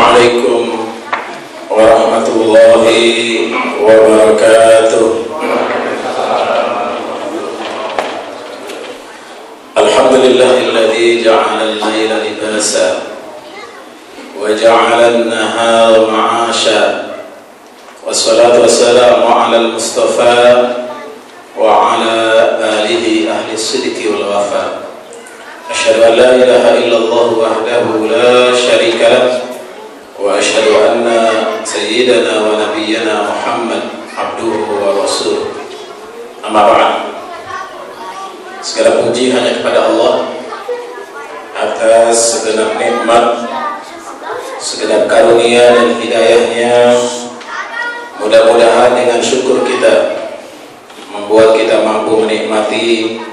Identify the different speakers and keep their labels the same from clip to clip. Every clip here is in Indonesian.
Speaker 1: Assalamualaikum warahmatullahi wabarakatuh. Alhamdulillahilladzi ja'ala al-laila libasa wa ja'ala an-nahara ma'asha. Wassalatu wassalamu 'ala al-Mustafa wa 'ala alihi ahli as-sidqi wal wafa. Asyhadu an la ilaha illallah wahdahu la syarika lah wa asyhadu anna sayyidana wa nabiyyana Muhammad abduhu wa rasuluh. Amma ba'd. Segala puji hanya kepada Allah atas segenap nikmat, segenap karunia dan hidayahnya. Mudah-mudahan dengan syukur kita membuat kita mampu menikmati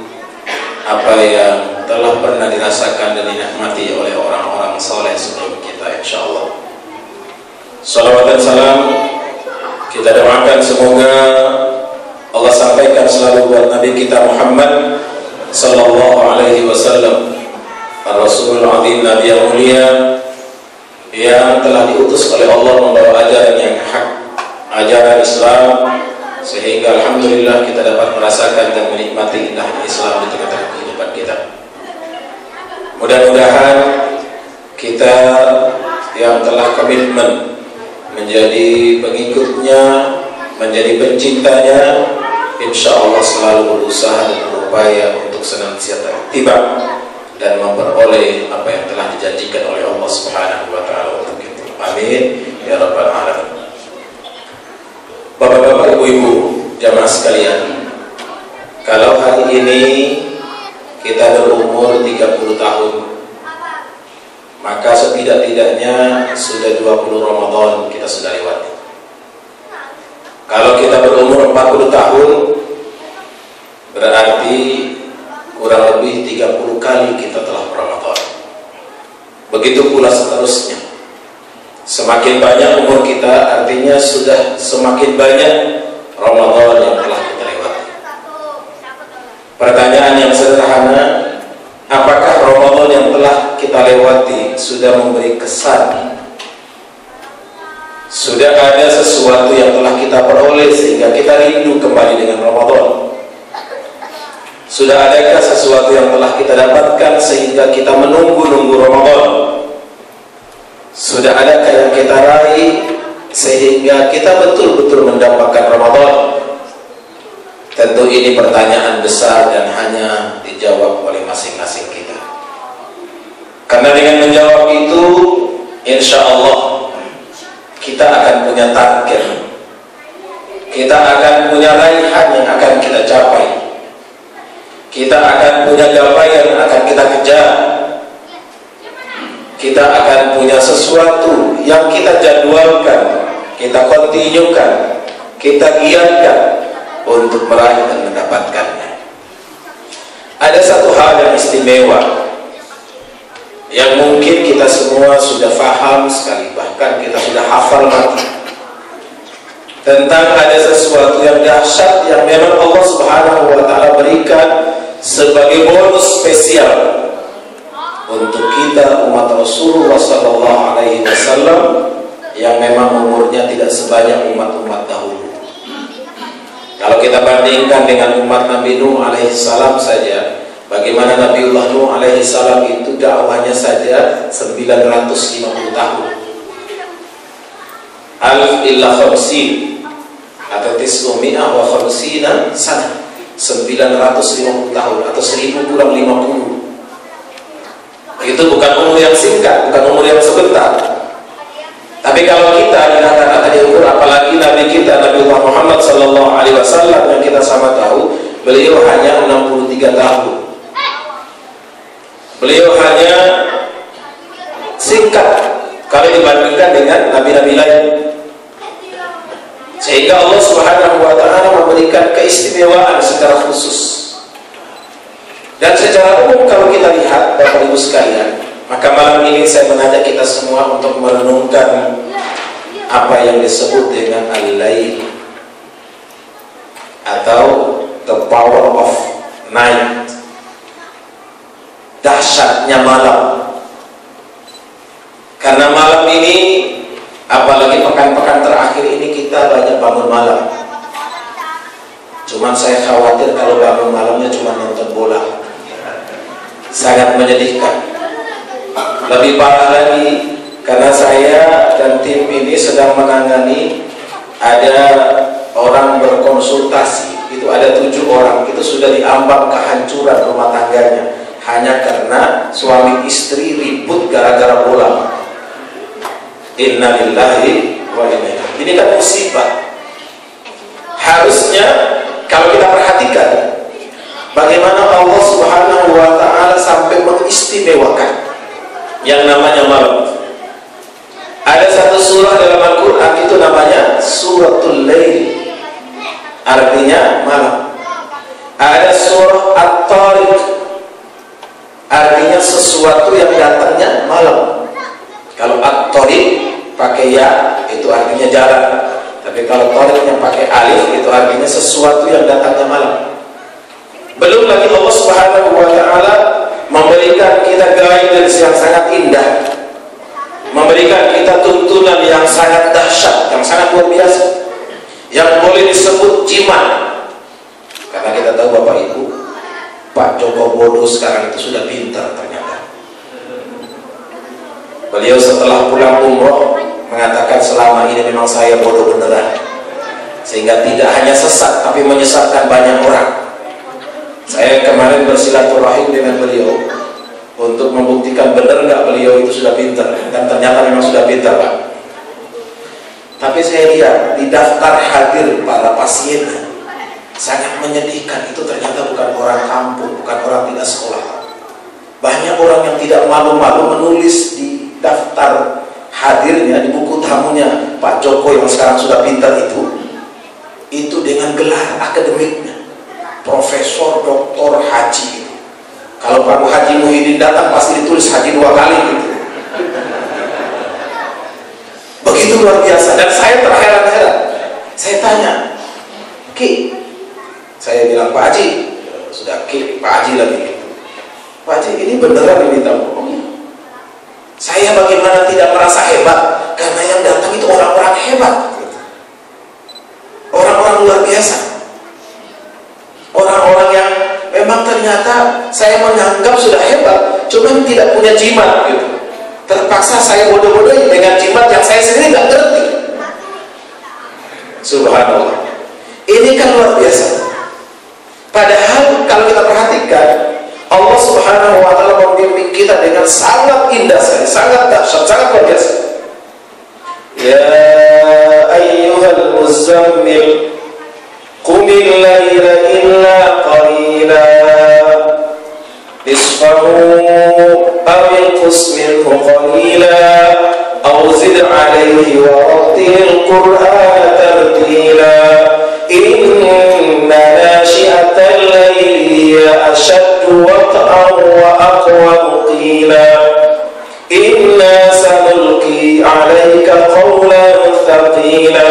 Speaker 1: apa yang telah pernah dirasakan dan dinikmati oleh orang-orang soleh sebelum kita, insyaallah. Salawat dan salam kita doakan semoga Allah sampaikan selalu buat Nabi kita Muhammad sallallahu alaihi wasallam, Rasulul Azim, Nabi yang mulia yang telah diutus oleh Allah membawa ajaran yang hak, ajaran Islam, sehingga alhamdulillah kita dapat merasakan dan menikmati indahnya Islam di tengah-tengah kehidupan kita. Mudah-mudahan kita yang telah komitmen menjadi pengikutnya, menjadi pencintanya, insya Allah selalu berusaha dan berupaya untuk senantiasa tiba dan memperoleh apa yang telah dijanjikan oleh Allah Subhanahu wa Ta'ala untuk itu. Amin ya rabbal alamin. Bapak-bapak, ibu-ibu, jamaah sekalian, kalau hari ini kita berumur 30 tahun, maka setidak-tidaknya sudah 20 Ramadan kita sudah lewati. Kalau kita berumur 40 tahun, berarti kurang lebih 30 kali kita telah Ramadan. Begitu pula seterusnya. Semakin banyak umur kita, artinya sudah semakin banyak Ramadan yang telah kita lewati. Pertanyaan yang sederhana, apakah Ramadan yang telah kita lewati sudah memberi kesan? Sudah ada sesuatu yang telah kita peroleh sehingga kita rindu kembali dengan Ramadan? Sudah adakah sesuatu yang telah kita dapatkan sehingga kita menunggu-nunggu Ramadan? Sudah adakah yang kita raih sehingga kita betul-betul mendapatkan Ramadan? Tentu ini pertanyaan besar dan hanya dijawab oleh masing-masing kita. Karena dengan menjawab itu, insya Allah kita akan punya target, kita akan punya raihan yang akan kita capai, kita akan punya capaian yang akan kita kejar, kita akan punya sesuatu yang kita jadwalkan, kita kontinukan, kita giatkan untuk meraih dan mendapatkannya. Ada satu hal yang istimewa yang mungkin kita semua sudah faham sekali, bahkan kita sudah hafal mati, tentang ada sesuatu yang dahsyat yang memang Allah Subhanahu wa Ta'ala berikan sebagai bonus spesial untuk kita umat Rasulullah sallallahu alaihi wasallam yang memang umurnya tidak sebanyak umat-umat dahulu. Kalau kita bandingkan dengan umat Nabi Nuh alaihi salam saja, bagaimana Nabiullah Nuh alaihi salam itu dakwahnya saja 950 tahun. Alf illa khamsin atau tis'umi'ah wa khamsina sana, 950 tahun atau 1000 kurang 50. Itu bukan umur yang singkat, bukan umur yang sebentar. Tapi kalau kita dikatakan diukur, apalagi Nabi kita Nabiullah Muhammad sallallahu alaihi wasallam yang kita sama tahu, beliau hanya 63 tahun. Beliau hanya singkat kalau dibandingkan dengan nabi-nabi lain. Sehingga Allah Subhanahu wa Ta'ala memberikan keistimewaan secara khusus. Dan secara umum kalau kita lihat, Bapak Ibu sekalian, maka malam ini saya mengajak kita semua untuk merenungkan apa yang disebut dengan al-lail atau the power of night, dahsyatnya malam. Karena malam ini
Speaker 2: Apalagi pekan-pekan terakhir ini kita banyak bangun malam. Cuman saya khawatir kalau bangun malamnya cuma nonton bola. Sangat menyedihkan. Lebih parah lagi karena saya dan tim ini sedang menangani, ada orang berkonsultasi, itu ada 7 orang, itu sudah diambang kehancuran rumah tangganya hanya karena suami istri ribut gara-gara bola. Innalillahi wa inna ilaihi raji'un. Ini kan musibah. Harusnya kalau kita perhatikan bagaimana Allah Subhanahu wa ta'ala sampai mengistimewakan yang namanya malam. Ada satu surah dalam Al-Quran itu namanya Suratul Lail, artinya malam. Ada surah At-Tariq, artinya sesuatu yang datangnya malam. Kalau At-Tariq pakai ya itu artinya jalan, tapi kalau Tariqnya pakai alif itu artinya sesuatu yang datangnya malam. Belum lagi Allah Subhanahu wa ta'ala memberikan kita guidance yang sangat indah, memberikan kita tuntunan yang sangat dahsyat, yang sangat luar biasa, yang boleh disebut jimat. Karena kita tahu Bapak Ibu, Pak Joko Bodo sekarang itu sudah pintar ternyata. Beliau setelah pulang umroh mengatakan selama ini memang saya bodoh beneran, sehingga tidak hanya sesat tapi menyesatkan banyak orang. Saya kemarin bersilaturahim dengan beliau untuk membuktikan benar nggak beliau itu sudah pintar, dan ternyata memang sudah pintar, Pak. Tapi saya lihat di daftar hadir para pasiennya sangat menyedihkan, itu ternyata bukan orang kampung, bukan orang tidak sekolah. Banyak orang yang tidak malu-malu menulis di daftar hadirnya, di buku tamunya Pak Joko yang sekarang sudah pintar itu dengan gelar akademiknya Profesor Doktor Haji itu. Kalau Pak Haji Muhyiddin datang pasti ditulis Haji 2 kali gitu. Begitu luar biasa. Dan saya terheran-heran. Saya tanya, Ki, saya bilang Pak Haji, sudah Ki, Pak Haji lagi gitu. Pak Haji, ini beneran ini tamu? Oh, iya. Saya bagaimana tidak merasa hebat? Karena yang datang itu orang-orang hebat gitu. Orang-orang luar biasa. Orang-orang yang memang ternyata saya menganggap sudah hebat, cuma tidak punya jimat gitu. Terpaksa saya bodoh-bodohin dengan jimat yang saya sendiri nggak ngerti. Subhanallah. Ini kan luar biasa. Padahal kalau kita perhatikan, Allah Subhanahu wa ta'ala membimbing kita dengan sangat indah sekali, sangat dahsyat, sangat luar biasa. Ya ayyuhal muzammil qumil laila illa qalila nisfahu aw inqus minhu qalila aw zid alayhi wa rattil qur'ana tartila inna nashi'atal layli ashaddu wat'an wa aqwamu qila inna sanulqi alayka qawlan thaqila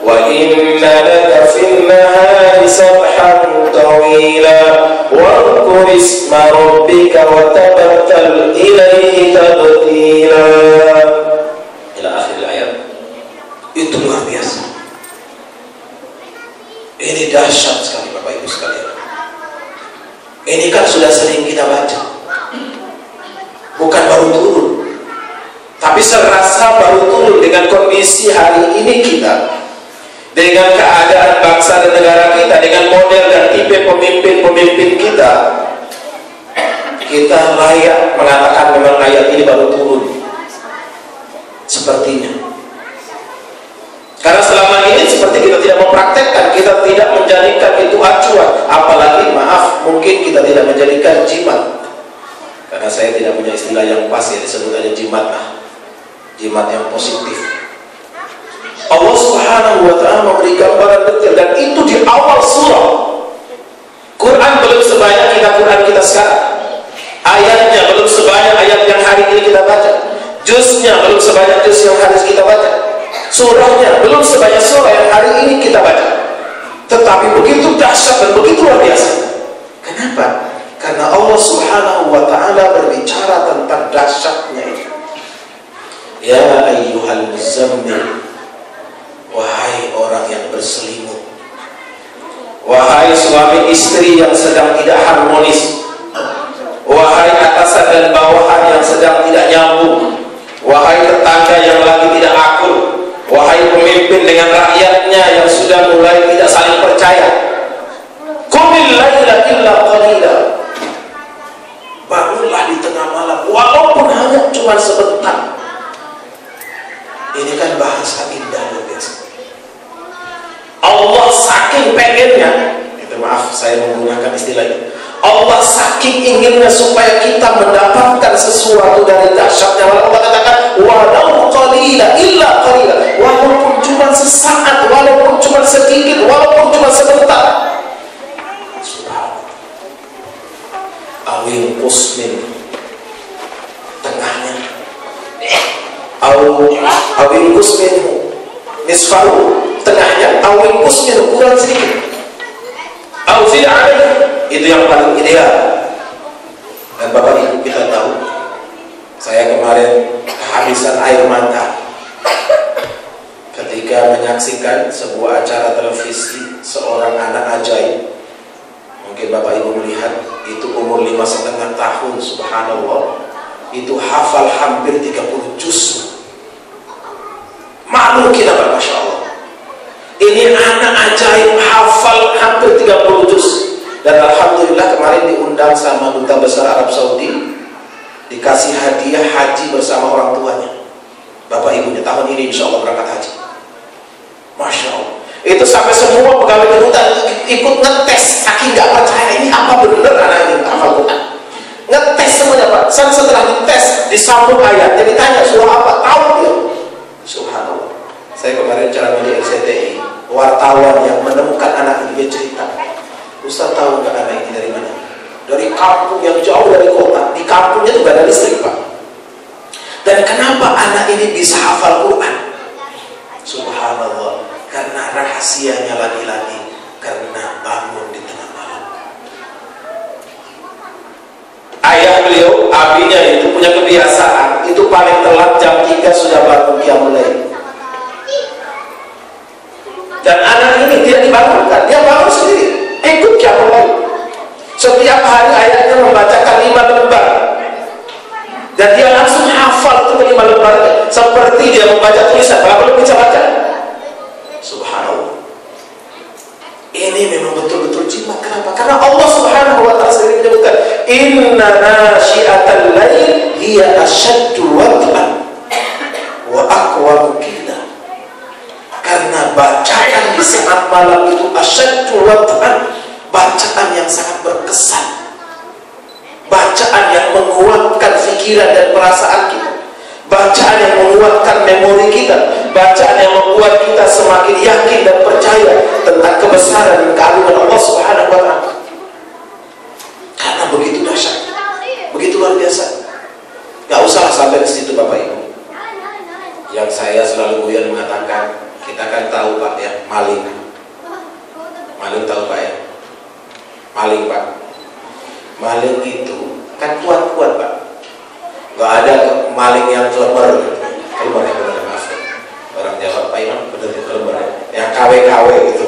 Speaker 2: wa inna laka fin nahari sabhan tawila wa isma rabbika wa tabattal ilayhi tabtila ila akhir ayat. Itu luar biasa. Ini dahsyat sekali Bapak Ibu sekalian. Ini kan sudah sering kita baca, bukan baru turun, tapi serasa baru turun dengan kondisi hari ini kita, dengan keadaan bangsa dan negara kita, dengan model dan tipe pemimpin-pemimpin kita. Kita layak mengatakan memang ayat ini baru turun sepertinya. Karena selama ini seperti kita tidak mempraktekkan, kita tidak menjadikan itu acuan, apalagi maaf mungkin kita tidak menjadikan jimat. Karena saya tidak punya istilah yang pas ya, disebut aja jimat lah, jimat yang positif. Allah Subhanahu wa ta'ala memberi gambaran detail, dan itu di awal surah. Quran belum sebanyak Quran kita sekarang, ayatnya belum sebanyak ayat yang hari ini kita baca, juznya belum sebanyak juz yang hari kita baca, surahnya belum sebanyak surah yang hari ini kita baca. Tetapi begitu dahsyat dan begitu luar biasa. Kenapa? Karena Allah Subhanahu wa ta'ala berbicara tentang dahsyatnya itu. Ya ayyuhal muzammil, wahai orang yang berselimut, wahai suami istri yang sedang tidak harmonis, wahai atasan dan bawahan yang sedang tidak nyambung, wahai tetangga yang lagi tidak akur, wahai pemimpin dengan rakyatnya yang sudah mulai tidak saling percaya. Qumil laila illa qalila, bangunlah di tengah malam walaupun hanya cuma sebentar. Ini kan bahasa indah luar biasa. Allah saking pengennya, maaf saya menggunakan istilah ini, Allah saking inginnya supaya kita mendapatkan sesuatu dari dahsyatnya. Allah katakan walau qalila illa qalila, walaupun cuma sesaat, walaupun cuma sedikit, walaupun cuma sebentar. Subhanallah. Awil qusmin, tengahnya, awil qusmin nisfahu, tengahnya, awil qusmin kurang sedikit, awzid alaih, itu yang paling ideal. Dan Bapak Ibu, kita tahu, saya kemarin kehabisan air mata ketika menyaksikan sebuah acara televisi seorang anak ajaib. Mungkin Bapak Ibu melihat, itu umur 5,5 tahun, subhanallah, itu hafal hampir 30 juz. Maklum kita Pak, Masya Allah, ini anak ajaib hafal hampir 30 juz. Dan alhamdulillah kemarin diundang sama Duta Besar Arab Saudi, dikasih hadiah haji bersama orang tuanya, bapak ibunya. Tahun ini insya Allah berangkat haji. Masya Allah, itu sampai semua pegawai kedutaan ikut ngetes, saking gak percaya ini apa bener anak ini hafal Quran. Ngetes semuanya Pak. Setelah dites, disambung ayat, jadi tanya surah apa, tahu dia. Subhanallah. Saya kemarin ceramah di RCTI, wartawan yang menemukan anak ini, dia cerita, Ustaz tahu nggak anak ini dari mana? Dari kampung yang jauh dari kota. Di kampungnya juga ada listrik Pak. Dan kenapa anak ini bisa hafal Quran? Subhanallah, karena rahasianya lagi-lagi karena bangun di tengah malam. Ayah beliau, abinya itu punya kebiasaan, itu paling telat jam 3 sudah bangun qiyamul lail. Dan anak ini tidak dibangunkan, dia bangun sendiri, ikut qiyamul lail. Setiap hari ayahnya membacakan 5 lembar, dan dia langsung hafal itu 5 lembar, seperti dia membaca tulisan, bahkan belum bisa baca. Subhanallah. Ini memang betul-betul jimat. Kenapa? Karena Allah Subhanahu wa ta'ala sendiri menyebutkan, inna nasyi'atal lail hiya asyaddu wat'an wa aqwamu qila. Karena bacaan di saat malam itu asyaddu wat'an, bacaan yang sangat berkesan, bacaan yang menguatkan pikiran dan perasaan kita, bacaan yang menguatkan memori kita, bacaan yang membuat kita semakin yakin dan percaya tentang kebesaran dan keagungan Allah Subhanahu wa ta'ala. Karena begitu dahsyat, begitu luar biasa. Gak usah sampai ke situ Bapak Ibu. Yang saya selalu guyon mengatakan, kita kan tahu Pak ya, maling tahu Pak ya, maling Pak, maling itu kan kuat-kuat Pak. Gak ada maling yang kelemer ya, benar, maaf orang Jawa Pak Imam, benar kelemer ya, yang KW gitu,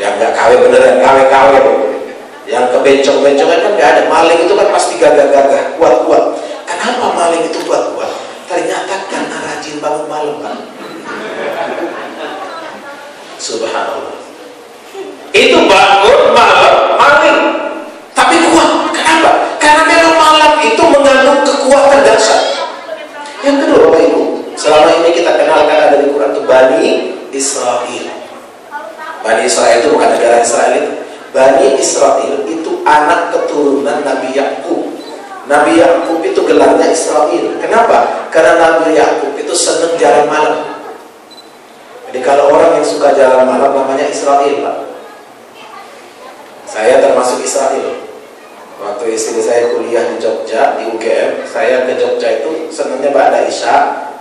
Speaker 2: yang gak KW beneran, KW yang kebencong-bencongan kan gak ada. Maling itu kan pasti gagah-gagah, kuat-kuat. Kenapa maling itu kuat-kuat? Ternyata karena rajin bangun malam Pak. Subhanallah, itu bangun malam maling, tapi kuat. Kenapa? Karena memang malam itu mengandung kekuatan dahsyat. Yang kedua Bapak Ibu, selama ini kita kenalkan ada di Quran itu Bani Israel. Bani Israel itu bukan negara Israel itu. Bani Israel itu anak keturunan Nabi Yakub. Nabi Yakub itu gelarnya Israel. Kenapa? Karena Nabi Yakub itu senang jalan malam. Jadi kalau orang yang suka jalan malam namanya Israel Pak. Saya termasuk Israel. Waktu istri saya kuliah di Jogja, di UGM, saya ke Jogja itu senangnya ba'da Isya,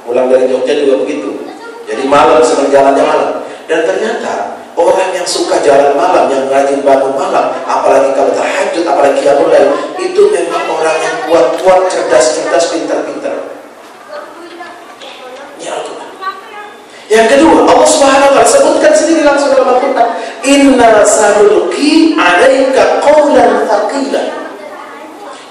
Speaker 2: pulang dari Jogja juga begitu. Jadi malam senang jalannya malam. Dan ternyata orang yang suka jalan malam, yang rajin bangun malam, apalagi kalau tahajud, apalagi qiyamul lail, itu memang orang yang kuat-kuat, cerdas-cerdas, pintar-pintar. sanulqi 'alaika qawlan thaqila,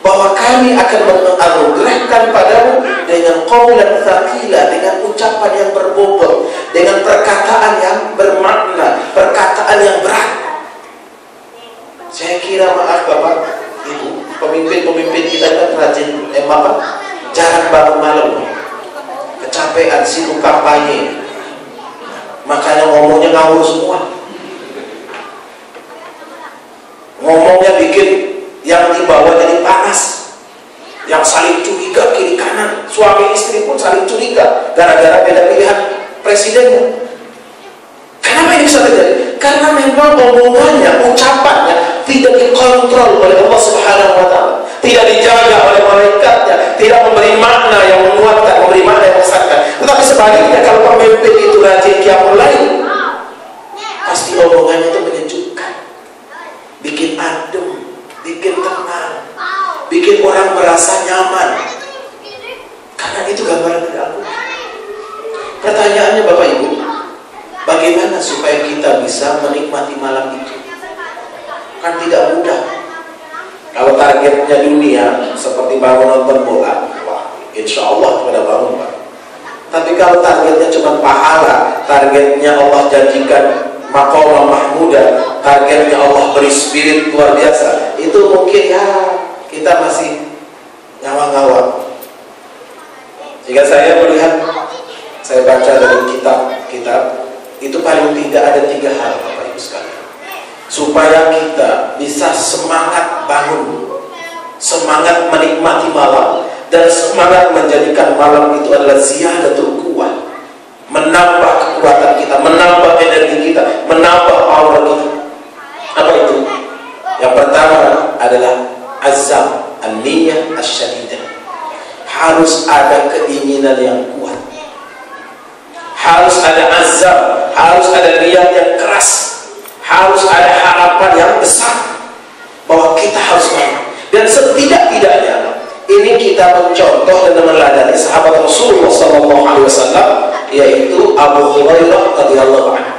Speaker 2: bahwa kami akan menganugerahkan padamu dengan qawlan thaqila, dengan ucapan yang berbobot, dengan perkataan yang bermakna, perkataan yang berat. Saya kira, maaf Bapak Ibu, pemimpin-pemimpin kita kan rajin jarang bangun malam, kecapean, sibuk kampanye, makanya ngomongnya ngawur semua. Ngomongnya bikin yang di bawah jadi panas, yang saling curiga kiri kanan, suami istri pun saling curiga gara-gara beda pilihan presidennya. Kenapa ini bisa terjadi? Karena memang omongannya, ucapannya tidak dikontrol oleh Allah Subhanahu wa Ta'ala, tidak dijaga oleh malaikatnya, tidak memberi makna yang menguatkan, memberi makna yang membesarkan. Tetapi sebaliknya, kalau pemimpin itu rajin qiyamul lail, pasti omongannya itu menyejukkan, bikin adem, bikin tenang, bikin orang merasa nyaman. Karena itu gambaran dari Al-Quran. Pertanyaannya Bapak Ibu, bagaimana supaya kita bisa menikmati malam itu? Kan tidak mudah. Kalau targetnya dunia seperti bangun nonton bola, wah, insya Allah pada bangun Pak. Tapi kalau targetnya cuma pahala, targetnya Allah janjikan maqamah mahmudah, targetnya Allah beri spirit luar biasa, itu mungkin ya kita masih ngawang-ngawang. Jika saya melihat, saya baca dari kitab itu paling tidak ada 3 hal Bapak Ibu sekalian, supaya kita bisa semangat bangun, semangat menikmati malam, dan semangat menjadikan malam itu adalah ziyadatul quwwah, menambah kekuatan kita, menambah energi kita, menambah power kita. Apa itu? Yang pertama adalah azam, an-niyah asyadidah. Harus ada keinginan yang kuat, harus ada azam, harus ada niat yang keras, harus ada harapan yang besar bahwa kita harus bangun. Dan setidak-tidaknya ini kita mencontoh dan meneladani sahabat Rasulullah SAW, yaitu Abu Hurairah radhiyallahu anhu.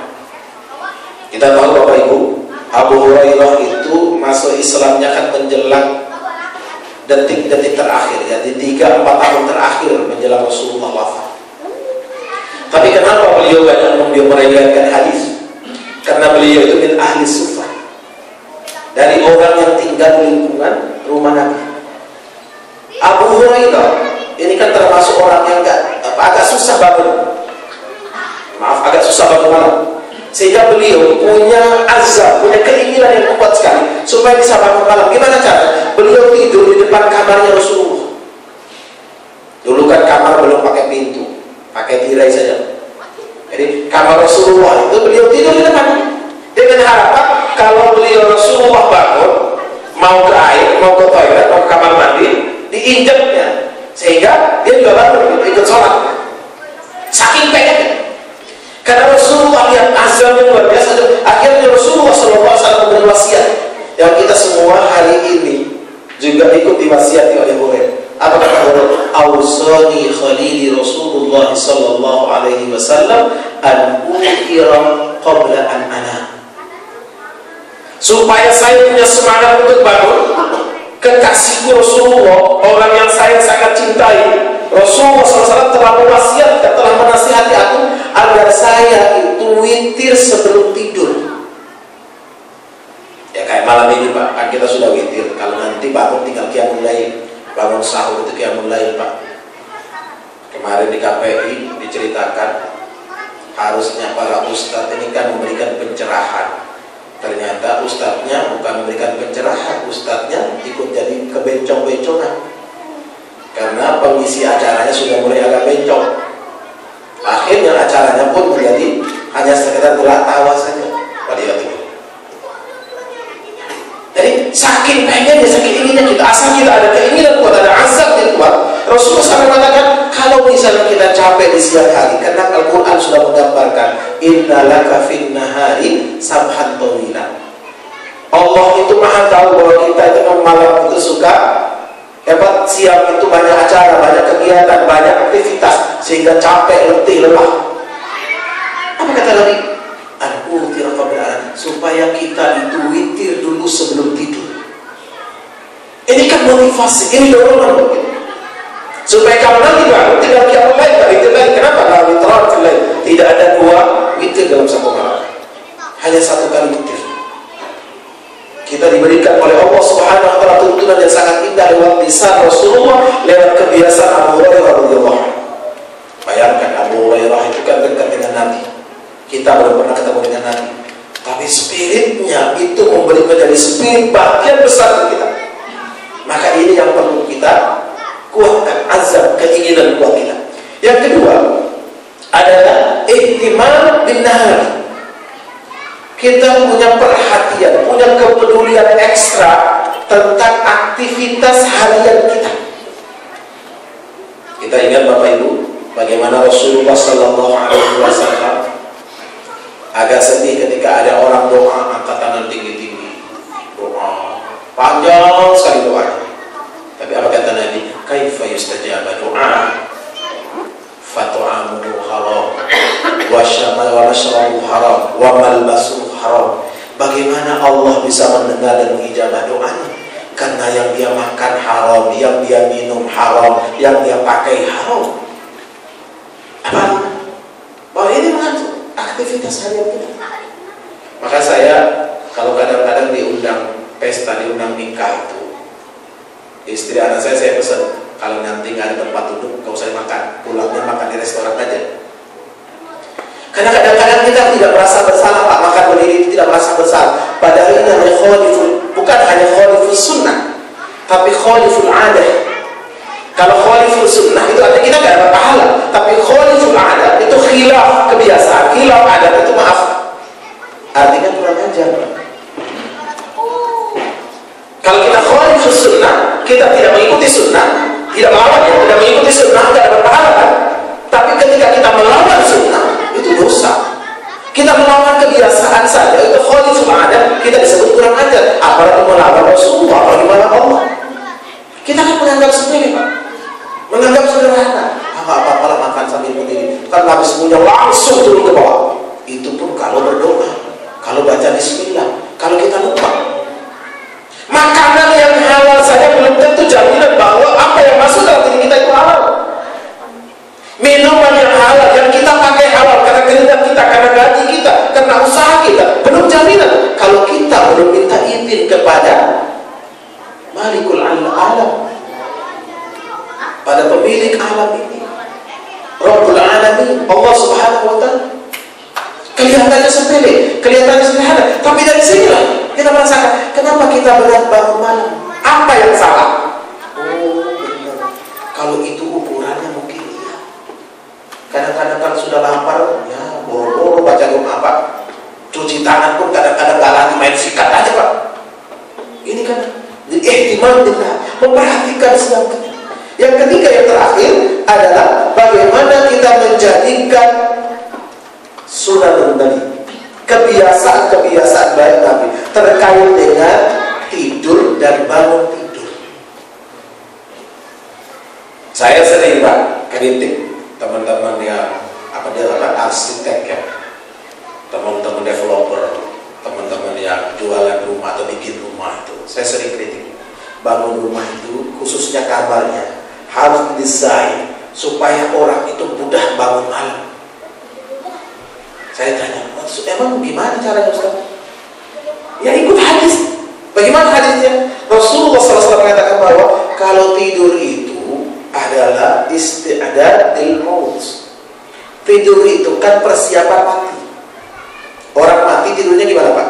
Speaker 2: Kita tahu Bapak Ibu, Abu Hurairah itu masuk Islamnya kan menjelang detik-detik terakhir, ya, di 3-4 tahun terakhir menjelang Rasulullah wafat. Tapi kenapa beliau meriwayatkan hadis? Karena beliau itu min ahli sufah, dari orang yang tinggal di lingkungan rumah Nabi. Abu Hurairah ini kan termasuk orang yang agak susah bangun, agak susah bangun malam, sehingga beliau punya azam, punya keinginan yang kuat sekali supaya bisa bangun malam. Gimana cara? Beliau tidur di depan kamarnya Rasulullah. Dulu kan kamar belum pakai pintu, pakai tirai saja. Jadi kamar Rasulullah itu beliau tidur di depan, dengan harapan kalau beliau Rasulullah bangun, mau ke air, mau ke toilet, mau ke kamar mandi, diinjaknya, sehingga dia juga bangun ikut sholat. Saking pengennya, karena Rasulullah lihat azamnya luar biasa. Akhirnya Rasulullah SAW berwasiat yang kita semua hari ini juga ikut diwasiati oleh Hurairah. Apa kata Hurairah? Awsani khalili Rasulullah sallallahu alaihi wasallam an ukhira qabla an ana. Supaya saya punya semangat untuk bangun, kekasihku Rasulullah, orang yang saya sangat cintai, Rasulullah SAW telah mewasiatkan, telah menasihati aku agar saya itu witir sebelum tidur. Ya kayak malam ini Pak, kan kita sudah witir. Kalau nanti bangun tinggal qiyamul lail, bangun sahur itu qiyamul lail Pak. Kemarin di KPI diceritakan, harusnya para ustadz ini kan memberikan pencerahan. Ternyata ustadznya bukan memberikan pencerahan, ustadznya ikut jadi kebencong-bencongan. Karena pengisi acaranya sudah mulai agak bencong. Akhirnya acaranya pun menjadi hanya sekedar gelak tawa saja. Jadi saking pengennya, saking inginnya kita, asal kita ada keinginan kuat, ada azab yang kuat. Rasulullah SAW mengatakan, kalau misalnya kita capek di siang hari, karena Al-Quran sudah menggambarkan, inna laka fin nahari sabhan tawila. Allah itu maha tahu bahwa kita itu malam itu suka siang itu banyak acara, banyak kegiatan, banyak aktivitas, sehingga capek, letih, lelah. Apa kata Nabi? An-uthira qabla an supaya kita itu witir dulu sebelum tidur. Ini kan motivasi, ini dorongan buat kita. Supaya kalau nanti bangun tinggal qiyamul lail, witir lain. Kenapa? La witran fil lail. Tidak ada 2 witir dalam satu malam. Hanya 1 kali witir. Kita diberikan oleh Allah Subhanahu wa taala tuntunan yang sangat indah lewat lisan Rasulullah, lewat kebiasaan Abu Hurairah radhiyallahu anhu. Bayangkan Abu Hurairah itu kan dekat dengan Nabi. Kita belum pernah ketemu dengan Nabi, tapi spiritnya itu memberi menjadi spirit bagian besar kita. Maka ini yang perlu kita kuatkan, azam, keinginan kuat kita. Yang kedua adalah ihtimam bin nahar. Kita punya perhatian, punya kepedulian ekstra tentang aktivitas harian kita. Kita ingat Bapak Ibu, bagaimana Rasulullah Sallallahu Alaihi Wasallam agak sedih ketika ada orang doa angkat tangan tinggi-tinggi, doa panjang sekali doanya. Tapi apa kata Nabi? Kaifa yustajaba doa? Fatu'amuhu haram, wa mashrabuhu haram, wa malbasuhu haram. Bagaimana Allah bisa mendengar dan mengijabah doanya? Karena yang dia makan haram, yang dia minum haram, yang dia pakai haram. Apa? Bahwa ini mengatur aktivitas harian kita. Maka saya kalau kadang-kadang diundang pesta, diundang nikah itu, istri anak saya pesan, kalau nanti nggak ada tempat duduk, nggak usah makan, pulangnya makan di restoran aja. Karena kadang-kadang kita tidak merasa bersalah, Pak, makan berdiri itu tidak merasa bersalah. Padahal ini namanya khaliful, bukan hanya khaliful sunnah, tapi khaliful adah. Kalau khaliful sunnah itu artinya kita nggak dapat pahala, tapi khaliful adah itu khilaf kebiasaan, khilaf adat itu maaf, artinya kurang ajar, Pak. Kalau kita khaliful sunnah, kita tidak mengikuti sunnah, tidak melawannya, tidak mengikuti sunnah, tidak dapat pahala, kan? Tapi ketika kita melawan sunnah, itu dosa. Kita melawan kebiasaan saja, itu khaliful adat, kita disebut kurang ajar. Apalagi melawan Rasulullah, apalagi melawan Allah. Kita kan menganggap sepele, Pak, menganggap sederhana. Apa-apa lah makan sambil berdiri, kan habis punya langsung turun ke bawah. Itu pun kalau berdoa, kalau baca bismillah, kalau kita lupa. Makanan yang halal saja belum tentu jaminan bahwa apa yang masuk dalam diri kita itu halal. Minuman yang halal, yang kita pakai halal karena keringat kita, karena gaji kita, karena usaha kita, belum jaminan kalau kita belum minta izin kepada Malikul Alam, pada pemilik alam ini, Rabbul Alamin, Allah Subhanahu wa taala. Kelihatannya sepele, kelihatannya sederhana, tapi dari sinilah kita merasakan kenapa kita berat bangun malam. Apa yang salah? Oh, benar. Kalau itu ukurannya mungkin iya. Kadang-kadang kan sudah lapar, ya boro-boro baca doa, Pak. Cuci tangan pun kadang-kadang gak lagi, main sikat aja, Pak. Ini kan ihtimam dengan memperhatikan sedang kita. Yang ketiga, yang terakhir adalah bagaimana kita menjadikan sunnah Nabi, kebiasaan-kebiasaan baik Nabi terkait dengan tidur dan bangun tidur. Saya sering, Pak, kritik teman-teman yang arsitek ya, teman-teman developer, teman-teman yang jualan rumah atau bikin rumah itu. Saya sering kritik, bangun rumah itu khususnya kamarnya harus didesain supaya orang itu mudah bangun malam. Saya tanya, emang gimana caranya, Ustaz? Ya ikut hadis. Bagaimana hadisnya? Rasulullah SAW mengatakan bahwa kalau tidur itu adalah isti'dadil maut. Tidur itu kan persiapan mati. Orang mati tidurnya gimana, Pak?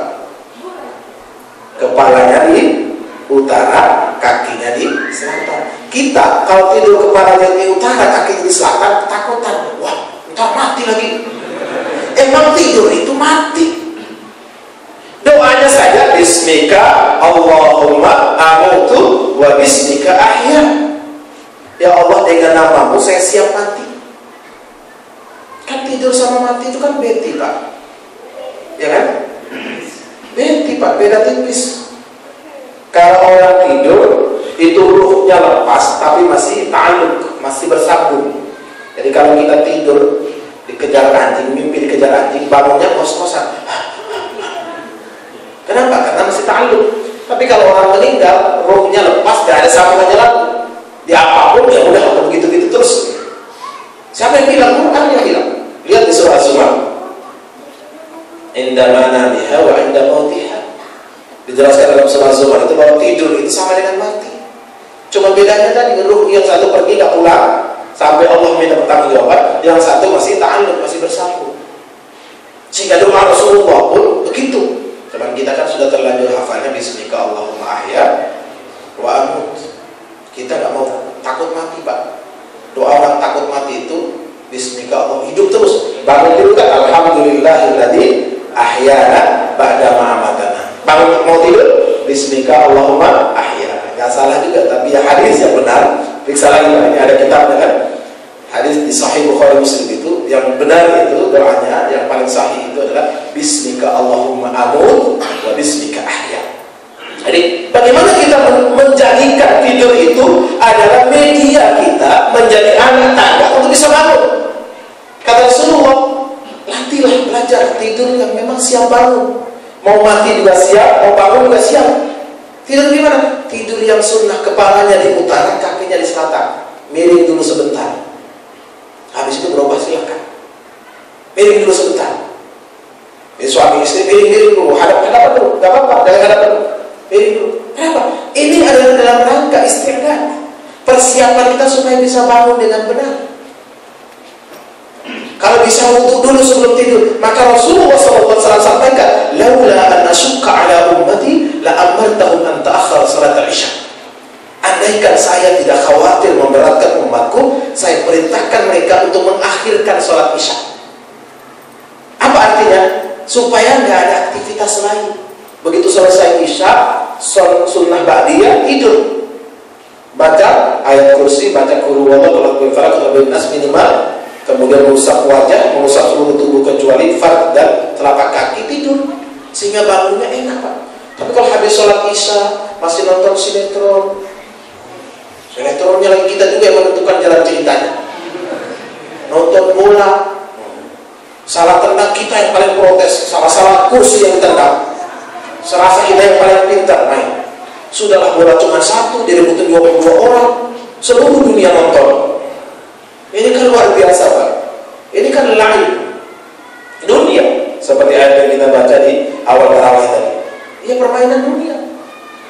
Speaker 2: Kepalanya di utara, kakinya di selatan. Kita kalau tidur kepalanya di utara, kakinya di selatan, takutan. Wah, ntar mati lagi. Emang tidur itu mati. Doanya saja bismika Allahumma amutu wa bismika ahya. Ya Allah, dengan namamu saya siap mati. Kan tidur sama mati itu kan beti, Pak. Ya kan? Beti, Pak, beda tipis. Kalau orang tidur itu ruhnya lepas tapi masih ta'alluq, masih bersambung. Jadi kalau kita tidur dikejar anjing, mimpi dikejar anjing, bangunnya kos-kosan. Kenapa? Karena masih ta'alluq. Tapi kalau orang meninggal, rohnya lepas, gak ada sambungannya lagi. Di apapun ya udah begitu-gitu terus. Siapa yang bilang? Quran yang bilang. Lihat di surah Az-Zumar. Inda manamiha wa inda mautiha. Dijelaskan dalam surah Az-Zumar itu bahwa tidur itu sama dengan mati. Cuma bedanya tadi, ruh yang satu pergi gak pulang sampai Allah minta pertanggungjawaban, yang satu masih ta'alluq, masih bersambung. Sehingga doa Rasulullah pun begitu. Cuman kita kan sudah terlanjur hafalnya bismika Allahumma ahya wa amut. Kita gak mau takut mati, Pak. Doa orang takut mati itu bismika Allah, hidup terus. Bangun tidur kan alhamdulillahilladzi ahyana ba'da ma amatana. Bangun mau tidur bismika Allahumma ahya. Gak salah juga, tapi ya hadis yang benar. Periksa lagi, ini ada kitabnya kan. Hadis di Sahih Bukhari Muslim itu yang benar itu doanya yang paling sahih itu adalah bismika Allahumma amut wa bismika ahya. Jadi bagaimana kita menjadikan tidur itu adalah media kita menjadi anak tangga untuk bisa bangun. Kata Rasulullah, latihlah, belajar tidur yang memang siap bangun. Mau mati juga siap, mau bangun juga siap. Tidur gimana? Tidur yang sunnah, kepalanya di utara, kakinya di selatan. Miring dulu sebentar. Habis itu berubah silakan. Miring dulu sebentar. Suami istri miring dulu, hadap dulu, gak apa-apa, jangan hadap dulu. Miring dulu. Kenapa? Ini adalah dalam rangka istirahat. Persiapan kita supaya bisa bangun dengan benar. Kalau bisa wudhu dulu sebelum tidur, maka Rasulullah SAW sampaikan, laula an asyukka ala ummati la amartahum an ta'akhkhara salat al-isya. Andaikan saya tidak khawatir memberatkan umatku, saya perintahkan mereka untuk mengakhirkan sholat isya. Apa artinya? Supaya nggak ada aktivitas lain. Begitu selesai isya, sunnah ba'diyah, tidur. Baca ayat kursi, baca qul huwallahu ahad, falaq, nas minimal. Kemudian mengusap wajah, mengusap seluruh tubuh kecuali farj dan telapak kaki, tidur. Sehingga bangunnya enak, Pak. Tapi kalau habis sholat isya masih nonton sinetron, sinetronnya lagi kita juga yang menentukan jalan ceritanya. Nonton bola, salah tendang kita yang paling protes, salah kursi yang ditendang. Serasa kita yang paling pintar main. Sudahlah, bola cuma satu, direbutin 22 orang, seluruh dunia nonton. Ini kan luar biasa, Pak. Ini kan lain dunia, seperti ayat yang kita baca di awal tarawih tadi. Iya, permainan dunia.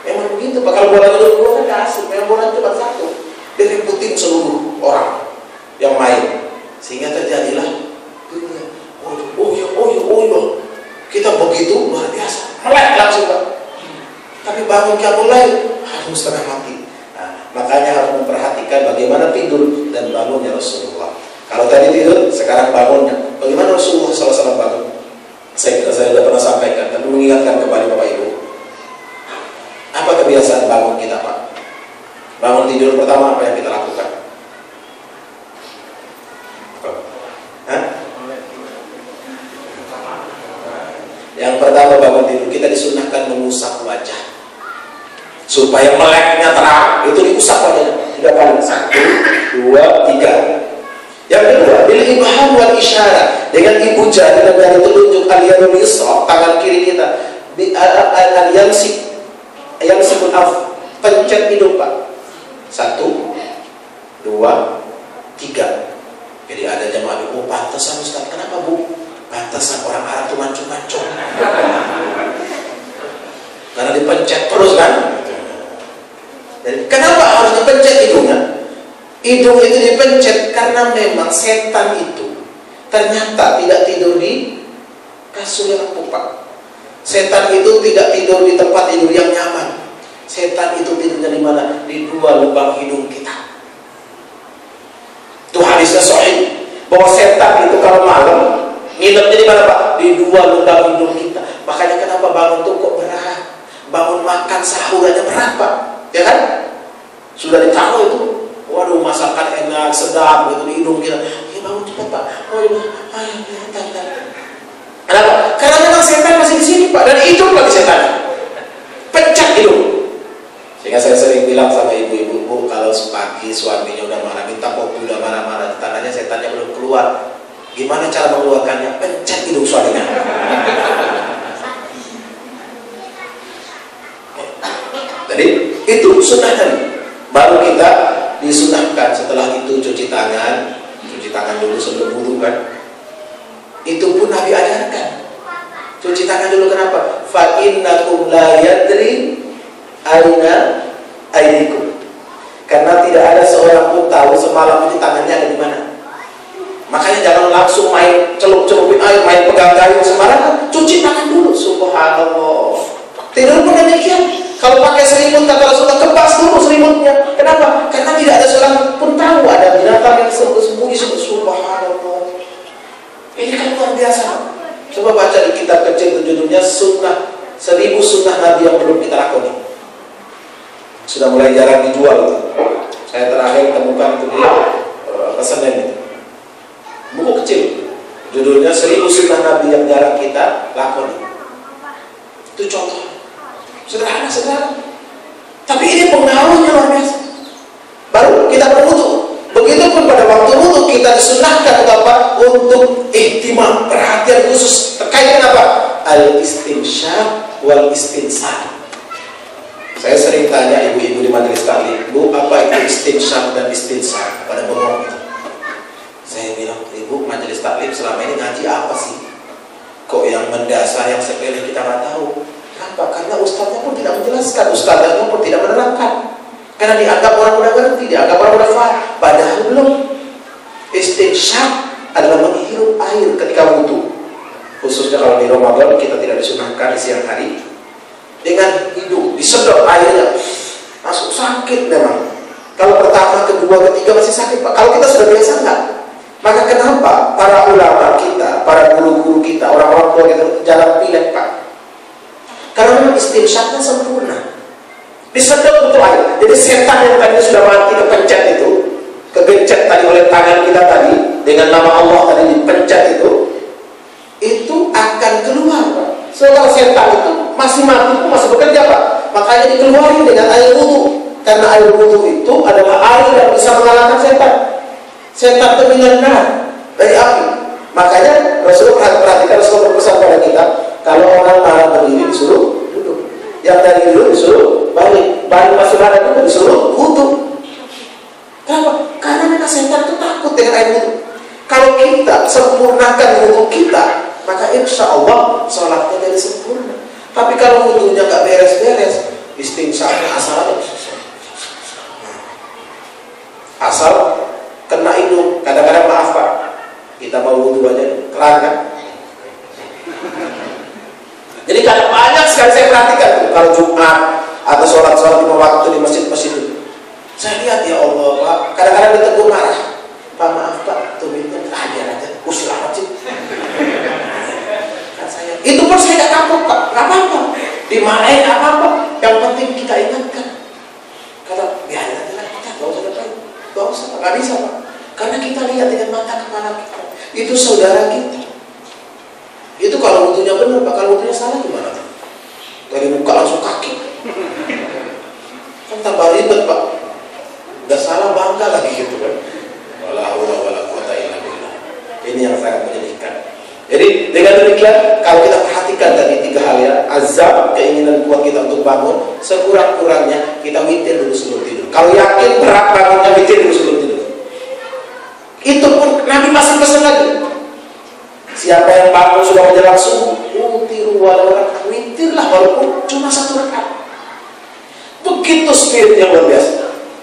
Speaker 2: Memang begitu, Pak. Kalau bola dua kan gak asik, memang bola cuma satu, diributin seluruh orang yang main, sehingga terjadilah dunia. Oh ya, kita begitu luar biasa, melek langsung, Pak. Tapi bangun kita mulai harus setengah mati. Nah, makanya harus memperhatikan bagaimana tidur dan bangunnya Rasulullah. Kalau tadi tidur, sekarang bangunnya. Bagaimana Rasulullah SAW bangun? Saya sudah pernah sampaikan, tapi mengingatkan kembali Bapak Ibu. Apa kebiasaan bangun kita, Pak? Bangun tidur pertama apa yang kita lakukan? Hah? Yang pertama bangun tidur kita disunahkan mengusap wajah supaya meleknya terang. Itu diusap wajahnya 3 kali. 1, 2, 3. Yang kedua, bil ibham wal isyarah, dengan ibu jari dan jari telunjuk, al-yadul yusra, tangan kiri kita, al-yamsikul af, pencet hidung, Pak. 1, 2, 3. Jadi ada jamaah, oh pantesan Ustaz, kenapa Bu? Pantesan orang Arab itu mancung-mancung. Karena dipencet terus kan. Jadi kenapa harus dipencet hidungnya? Hidung itu dipencet karena memang setan itu ternyata tidak tidur di kasur yang empuk, Pak. Setan itu tidak tidur di tempat tidur yang nyaman. Setan itu tidurnya di mana? Di 2 lubang hidung kita. Itu hadisnya sahih bahwa setan itu kalau malam nginepnya di mana, Pak? Di 2 lubang hidung kita. Makanya kenapa bangun tuh kok berat? Bangun makan sahur aja berat, Pak. Ya kan? Sudah ditahu itu. Waduh, masakan enak, sedap gitu di hidung kita. Ya bangun cepat, Pak. Oh, ayo, kenapa? Karena memang setan masih di sini, Pak. Dan hidup lagi setan. Pencet hidung. Sehingga saya sering bilang sama ibu-ibu, Bu, kalau pagi suaminya udah marah, minta kopi udah marah-marah, tandanya setannya belum keluar. Gimana cara mengeluarkannya? Pencet hidung suaminya. Jadi itu sunnah Nabi. Baru kita disunahkan setelah itu cuci tangan dulu sebelum wudu kan. Itu pun Nabi ajarkan. Cuci tangan dulu, kenapa? Fa innakum la yadri aina aydikum. Karena tidak ada seorang pun tahu semalam itu tangannya ada di mana. Makanya jangan langsung main celup-celupin air, main pegang kayu sembarangan. Cuci tangan dulu. Subhanallah. Tidur pun demikian. Kalau pakai selimut, kata Rasulullah, kepas dulu selimutnya. Kenapa? Karena tidak ada seorang pun tahu ada binatang yang sembunyi. Subhanallah. Ini kan luar biasa. Coba baca di kitab kecil judulnya Sunnah 1000 Sunnah Nabi yang belum kita lakoni. Sudah mulai jarang dijual. Saya terakhir temukan itu di Senen itu. Buku kecil. Judulnya 1000 Sunnah Nabi yang jarang kita lakoni. Itu contoh. Sederhana. Tapi ini pengaruhnya luar biasa. Baru kita berwudu. Begitupun pada waktu wudu kita disunahkan untuk ihtimam, perhatian khusus terkait dengan apa? Al-istinsyaq wal istinsar. Saya sering tanya ibu-ibu di majelis taklim, Bu, apa itu istinsyaq dan istinsar? Pada bengong itu. Saya bilang, Ibu, majelis taklim selama ini ngaji apa sih? Kok yang mendasar, yang sepele kita nggak tahu? Kenapa? Karena ustadznya pun tidak menjelaskan, ustadznya pun tidak menerangkan. Karena dianggap orang udah ngerti, dianggap orang udah faham. Padahal belum. Istinsyaq adalah menghirup air ketika wudu. Khususnya kalau di Ramadan kita tidak disunahkan di siang hari. Dengan hidung disedot airnya, masuk sakit memang. Kalau pertama, kedua, ketiga masih sakit, Pak. Kalau kita sudah biasa enggak. Maka kenapa para ulama kita, para guru-guru kita, orang-orang tua kita jangan pilih, Pak? Karena memang istinsyaqnya sempurna. Disedot untuk air. Jadi setan yang tadi sudah mati kepencet itu, kegencet tadi oleh tangan kita tadi, dengan nama Allah tadi dipencet itu akan keluar, Pak. Setelah setan itu masih mati, masih bekerja, Pak. Makanya dikeluarin dengan air wudu. Karena air wudu itu adalah air yang bisa mengalahkan setan. Setan itu minan dari api. Makanya Rasulullah perhatikan, Rasulullah berpesan pada kita, kalau orang marah berdiri disuruh duduk, yang dari dulu disuruh balik masuk badan itu disuruh wudu. Kenapa? Karena memang setan itu takut dengan air wudu. Kalau kita sempurnakan wudu kita, maka insya Allah sholatnya jadi sempurna. Tapi kalau wudunya nggak beres-beres, istinsyaqnya asal kena hidung. Kadang-kadang maaf, Pak, kita mau wudu aja keran kan. Jadi kadang banyak sekali saya perhatikan tuh, kalau Jumat atau sholat-sholat lima waktu di masjid-masjid itu, saya lihat, ya Allah, Pak, kadang-kadang ditegur marah. Pak, maaf, Pak, tumitnya biar aja, usul amat sih. Itu pun saya tidak takut, Pak, nggak apa-apa, dimarahin apa-apa, yang penting kita ingatkan. Kata, biarin aja lah kita, nggak usah depan, nggak usah, Pak, nggak bisa, Pak, karena kita lihat dengan mata kepala kita, itu saudara kita. Itu kalau wudunya benar, Pak. Kalau wudunya salah gimana? Dari muka langsung kaki, kan tambah ribet, Pak. Udah salah bangga lagi gitu kan. Wala haula wala quwata illa billah. Ini yang sangat menyedihkan. Jadi dengan demikian, kalau kita perhatikan tadi tiga hal ya, azam, keinginan kuat kita untuk bangun, sekurang-kurangnya kita witir dulu sebelum tidur. Kalau yakin berat bangunnya, witir dulu sebelum tidur. Itu pun Nabi masih pesan lagi. Siapa yang bangun sudah menjelang subuh, utiru walau rakaat, witirlah walaupun cuma 1 rakaat. Begitu spirit yang luar biasa.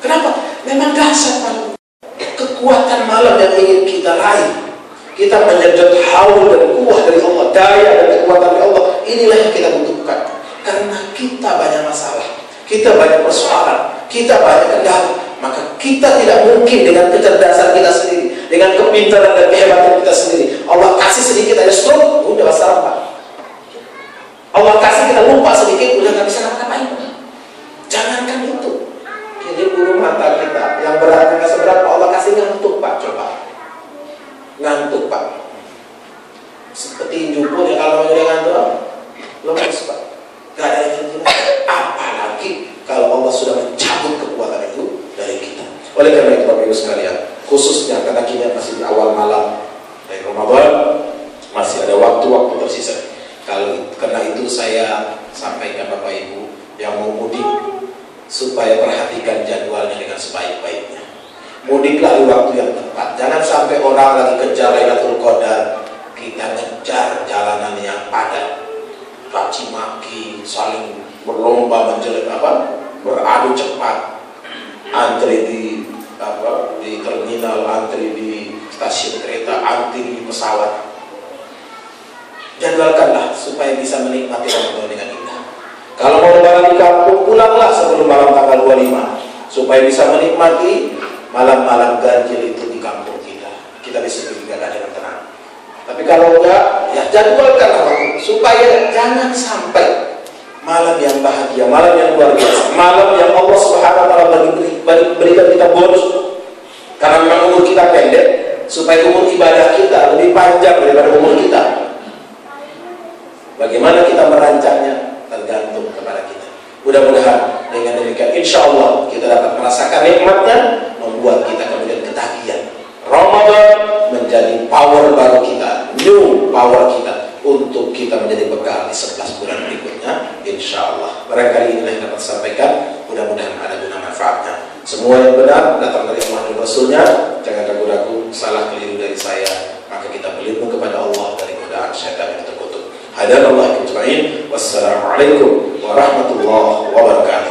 Speaker 2: Kenapa? Memang dahsyat malam. Kekuatan malam yang ingin kita raih. Kita menyedot haul dan kuah dari Allah, daya dan kekuatan dari Allah. Inilah yang kita butuhkan. Karena kita banyak masalah, kita banyak persoalan, kita banyak kendala. Maka kita tidak mungkin dengan kecerdasan kita sendiri, dengan kepintaran dan kehebatan kita sendiri. Allah kasih sedikit aja stroke, udah masalah, Pak. Allah kasih kita lupa sedikit, udah gak bisa ngapa-ngapain. Jangankan itu. Ini bulu mata kita yang beratnya seberapa, Allah kasih ngantuk, Pak. Coba ngantuk, Pak. Seperti pun ya, kalau udah ngantuk, lemes, Pak. Gak ada yang jelas. Apalagi kalau Allah sudah mencabut kekuatan itu dari kita. Oleh karena itu, Bapak Ibu sekalian, khususnya karena kita masih di awal malam dari Ramadan, masih ada waktu-waktu tersisa. Karena itu saya sampaikan, Bapak Ibu yang mau mudik, supaya perhatikan jadwalnya dengan sebaik-baiknya. Mudiklah di waktu yang tepat. Jangan sampai orang lagi kejar Lailatul Qadar, kita kejar jalanan yang padat, caci maki, saling berlomba menjelek beradu cepat, antri di terminal, antri di stasiun kereta, antri di pesawat. Jadwalkanlah supaya bisa menikmati Ramadan dengan indah. Kalau mau lebaran di kampung, pulanglah sebelum malam tanggal 25 supaya bisa menikmati malam-malam ganjil itu di kampung kita. Kita bisa beribadah dengan tenang. Tapi kalau enggak, ya jadwalkanlah waktu supaya jangan sampai malam yang bahagia, malam yang luar biasa, malam yang Allah Subhanahu wa taala berikan kita bonus. Karena memang umur kita pendek, supaya umur ibadah kita lebih panjang daripada umur kita. Bagaimana kita merancangnya tergantung kepada kita. Mudah-mudahan dengan demikian insya Allah kita dapat merasakan nikmatnya, membuat kita kemudian ketagihan. Ramadan menjadi power baru kita, new power kita, untuk kita menjadi bekal di 11 bulan berikutnya insya Allah. Barangkali inilah yang dapat sampaikan, mudah-mudahan ada guna manfaatnya. Semua yang benar datang dari Allah dan Rasulnya, jangan ragu-ragu, salah keliru dari saya, maka kita berlindung kepada Allah dari godaan syaitan yang terkutuk. Hadanallahu ajma'in. Wassalamualaikum warahmatullahi wabarakatuh.